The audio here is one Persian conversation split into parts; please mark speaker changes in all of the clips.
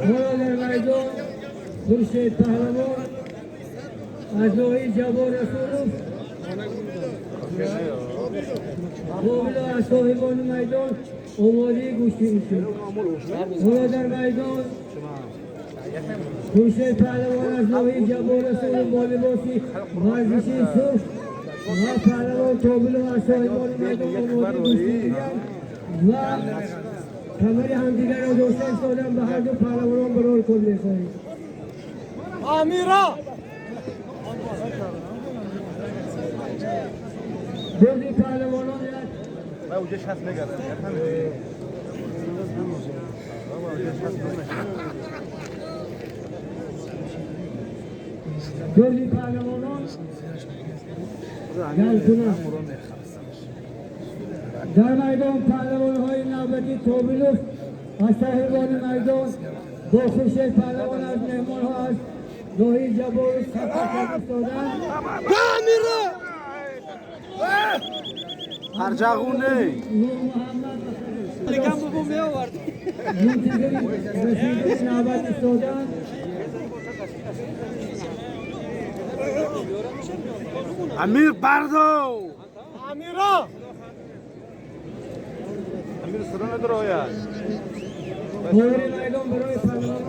Speaker 1: در میدان خورشید پهلوان از نوعی جوان رسولوف قابل از صاحبان میدان آماده گوشتی میشد. در میدان خورشید پهلوان از نوعی جوان رسولوف با لباسی ورزشی سرخ و پهلوان قابل از صاحبان میدان آماده گوشتی میشد و کمر همدیگر را دوستان ایستادن به هر دو پهلوانان برار کن می‌خواهید.
Speaker 2: امیرا
Speaker 1: بردی پهلوانان
Speaker 3: من اونجا شست نگردم
Speaker 1: بردی پهلوانان گلکنه در میدان پهلوان‌های نوبتی توبیلوف از صاحبان میدان با خورشید پهلوان از مهمان‌ها از نوعی جبار سفر ایستادند.
Speaker 3: هرجاغونه
Speaker 1: نور محمد
Speaker 2: دیگه بگو میآورد
Speaker 1: منتظر رسیدن نوبت ایستادند.
Speaker 3: امیر بردو
Speaker 2: امیرا
Speaker 3: امیر سرا نداره آیا
Speaker 1: دوری میدان برای پهلوان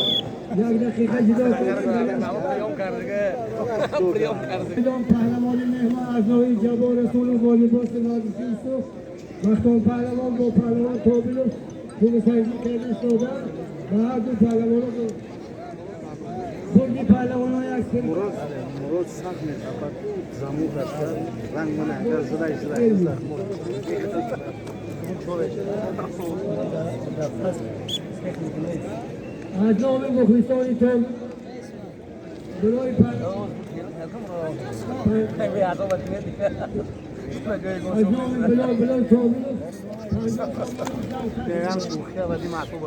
Speaker 1: یک دقیقه جدا کنید. میدان پهلوان مهمان از نوعی جبار رسول با لباس نازشی سرخ مختار پهلوان با پهلوان توبیلوف خوب سنگی کرده ایستادند و هر دو پهلوانان بردی پهلوانان یک سری
Speaker 3: مراد سخت می‌خواد زمین داشته رنگ من اگر زرای
Speaker 1: از نام مخلصانی تن برای پهلوان از نام بلال توبیلوف
Speaker 3: پیغام شوخی ولی معطوب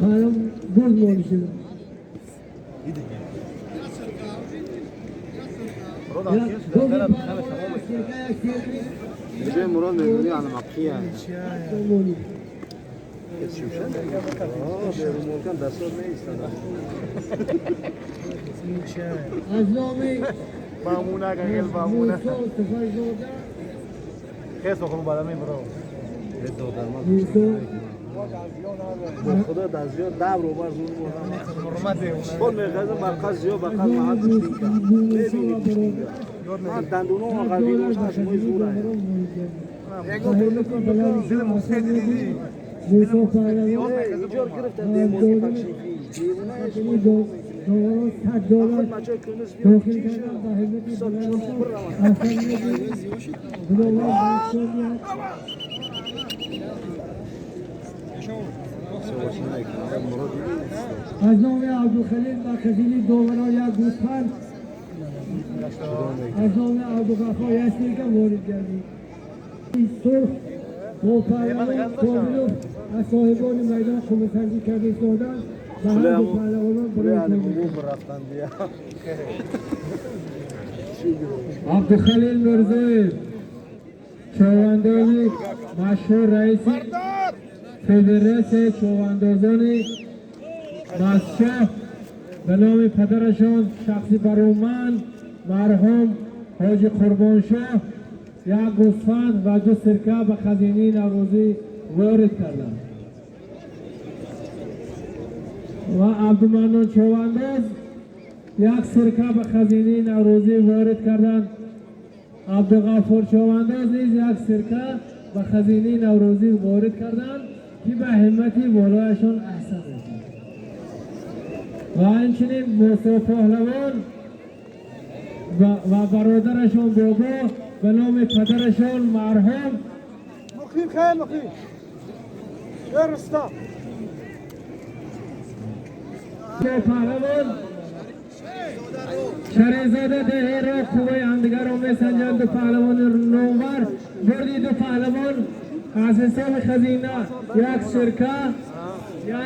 Speaker 1: پهلوان برد مالی شده.
Speaker 3: اینجا مراد می‌بینی علم مکیه کسیوشن بیرون ملکان دستور نیستن
Speaker 1: از نام
Speaker 3: بامونه گل بامونه
Speaker 1: موسی سفرزاده
Speaker 3: خیس بخورم بعد می برو
Speaker 1: موسی
Speaker 3: خدا دزیو داب رو بر زور بردم حرمت اون می‌خواد مرکز زیو بقال محل ببینید من دندونو قوی داشتم موی زوره
Speaker 1: دل
Speaker 3: مستدی
Speaker 1: موسی پهلوان
Speaker 3: اینجا گرفتن دیموزی تکشیفی
Speaker 1: $100
Speaker 3: بچه کنس
Speaker 1: داخل کردن به حضرت بلند بلند از نام عبدالخلیل و خزیلی دوورا یک گوسفند از نام عبدالغفار یستی که وارد گردید سرخ با پهلوان توبیلوف از صاحبان میدان خونسنجی کرده ایستادند و هر دو پهلوانان برای عبدالخلیل مرزوی چواندازی مشهور رئیسی فدراسیون چواندازان مسجد به نام پدرشان شخصی برومند مرحوم حاجی قربانشاه یک گوسفند و 2 سرکه به خزینه نوروزی وارد کردند و عبدالمنان چوانداز 1 سرکه به خزینه نوروزی وارد کردند. عبدالغفار چوانداز نیز 1 سرکه به خزینه نوروزی وارد کردند که به همتی بالایشان احسن رسید و همچنین موسی پهلوان و برادرشان بابا به نام پدرشان مرحوم
Speaker 2: مخیم خیلی مخیم رستا
Speaker 1: پهلوان شریزاده ده را خوبه همدیگر را میسنجند. دو پهلوان نوور بردی. دو پهلوان از حساب خزینه 1 سرکه 1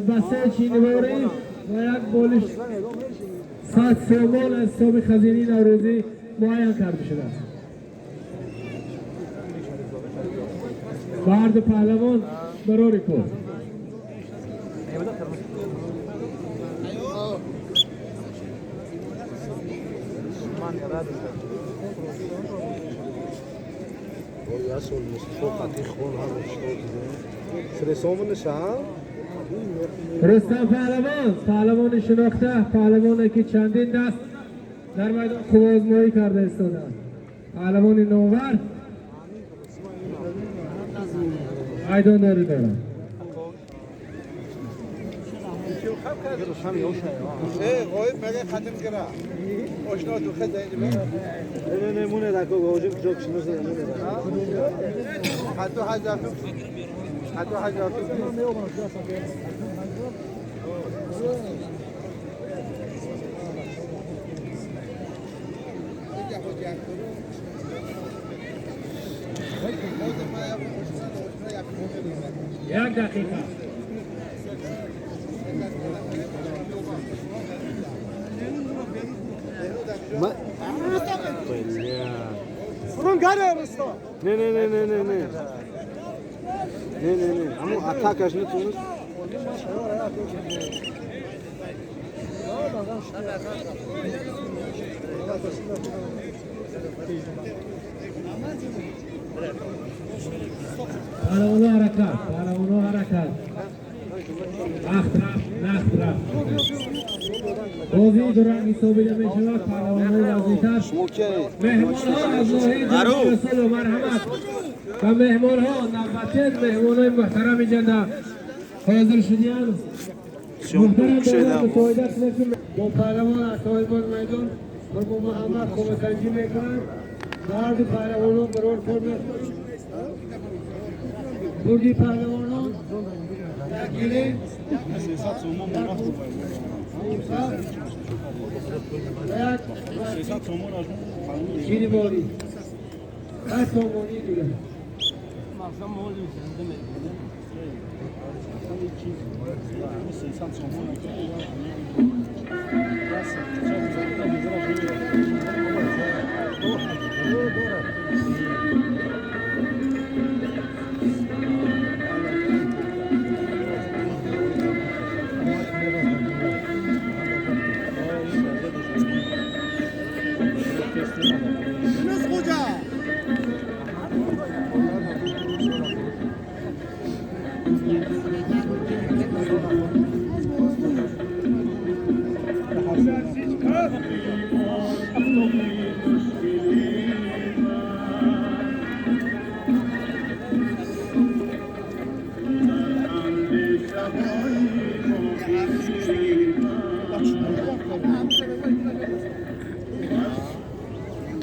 Speaker 1: بسته چینواری و 1 بالش 100 سومال از حساب خزینه نوروزی معین کرده شده است. بر دو پهلوان برای کن. رستم پهلوان شناخته، پهلوانی که چندین دست در میدان کوازمایی کرده ایستادند. پهلوان نوور میدان داری دارند.
Speaker 3: غایب مگه ختم کرده آشنا تو خد نه نمونه دکو گوجه جوک شنوز نمونه حتی حاجه
Speaker 1: یک دقیقه
Speaker 2: فرون گره رستا
Speaker 3: نه همون اتاکش نتونست
Speaker 1: پهلوانو حرکت نخت رفت بازی درنگ حسابیده می شود. پهلوان‌های وزنی‌تر مهمان‌ها از ناحیه رسول و مرحمت و مهمان‌ها نوبتیت مهمان‌های محترم اینجا حاضر شدیان. محترم دارم قاعدت نکنم با پهلوان از صاحبان میدان با محمد کمک‌کنی میکنند. هر دو پهلوان‌ها برای فرم بردی پهلوانان تکیلی چینی باری از سامانی دیگه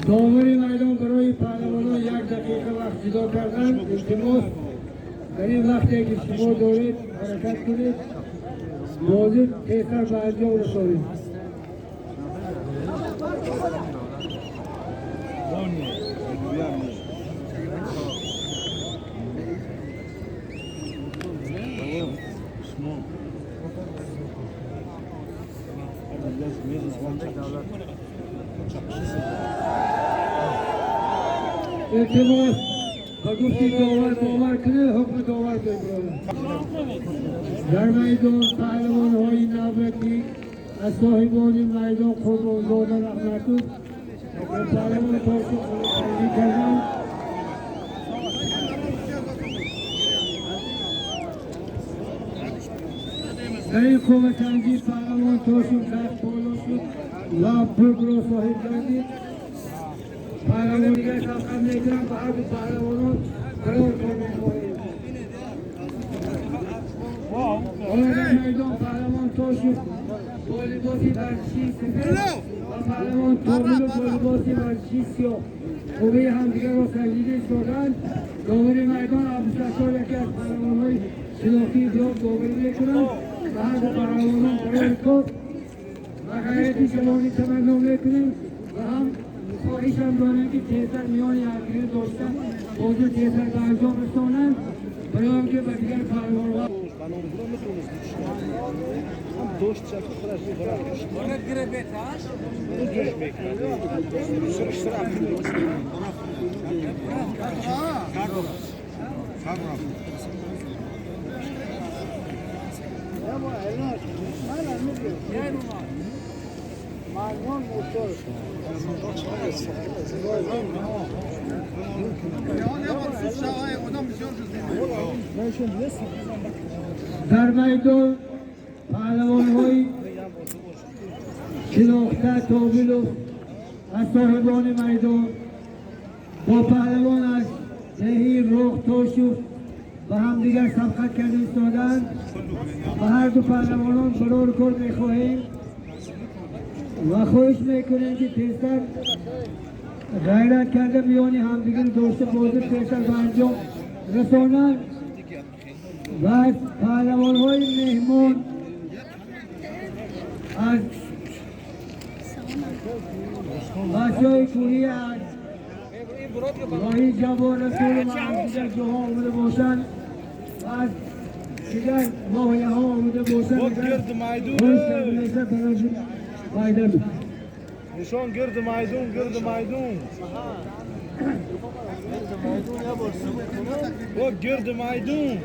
Speaker 1: داوری میدان برای پهلوانان یک دقیقه وقت جدا کردن. التماس در این وقتی که شما دارید حرکت کنید بازی بهتر به انجام رسانید. التماس و گفتی داور باور کنه حکم داور بگذارد. در میدان پهلوان‌های نوبتی از صاحبان میدان قربانزاده رحمت‌الله و پهلوان تاسی خلق‌کنی کردند. در این کمک‌کنی پهلوان تاسی دست بالا شد و برگ را صاحب گردید. پهلوان دیگر طاقت نمی‌گیرند و هر دو پهلوانان قرار کنید. در میدان پهلوان تاشو با لباسی ورزشی سفید و پهلوان تابلو با لباسی ورزشی سیاه خوبه همدیگر را سنجیده ایستادند. داوری میدان عبدالستار یکی از پهلوان‌های شناختی جواب داوری می‌کنند و هر دو پهلوانان قرار کن و غیرتی شمانی تمنا می‌کنیم و هم خواهشم دارم که تیتر میان یکگیری داشتن بازی تیتر به انجام رسانند برای آنکه به دیگر پهلوان‌ها در میدان پهلوان‌های شناخته تابل و از صاحبان میدان با پهلوان از دهی رخ تاشو و همدیگر سبقت کرده ایستادند و هر دو پهلوانان برای کار می‌خواهیم و خواهش میکنیم که تیزتر غیرت کرده میان همدیگر داشته بازی تیزتر به انجام رسانند و از پهلوان‌های مهمان از بچه‌های کوهی از راهی جوان رسول و از دیگر جاها آمده باشند و از دیگر ناحیه ها آمده باشند خواهش کرده میشه برای فایده بود.
Speaker 3: نشان گرد میدون گرد میدون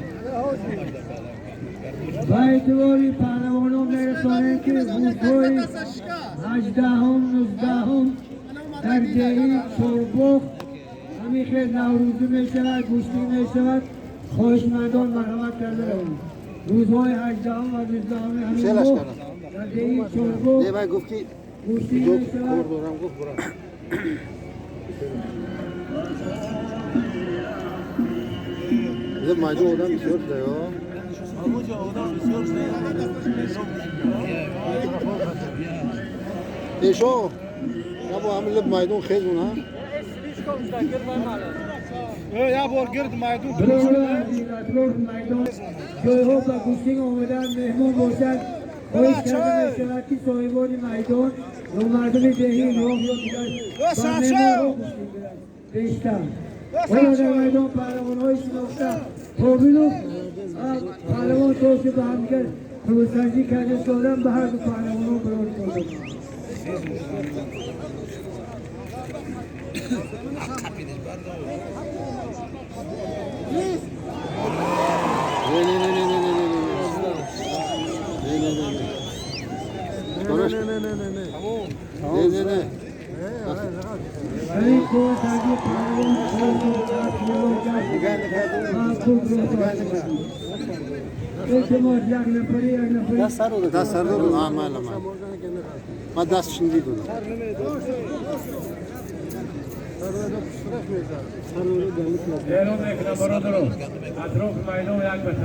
Speaker 1: و اعتباری پهلوانان میرسانند که روزهای 18 19 در دهی چربخ همین خیلی نوروزی می شود گوشتی می شود خواهشمندان مرحمت کرده روید روزهای 18 و 19 همین ماه در دهی چربخ گوشتی می شود
Speaker 4: مایدون آدم بسیار شده ها ایشو یا با همین لب مایدون خیزون ها
Speaker 3: یا بار گرد میدون
Speaker 1: اطراف میدان جایها و گوشتی آمدن مهمان باشد خواهش کرده می شود که صاحبان میدان و مردم دهی راه یا دیگر و مهمان را گوشتی بیشتر حالا در میدان پهلوان‌های شناخته تابل و پهلوان توسعه به همدیگر خروسنجی کرده شدن به هر دو پهلوانان برای کنند. این خروسنجی پهلوان
Speaker 4: دست سر دارم عمل ما دستش ندیدم
Speaker 1: اعلام میکنم برادران اطراف میدان یک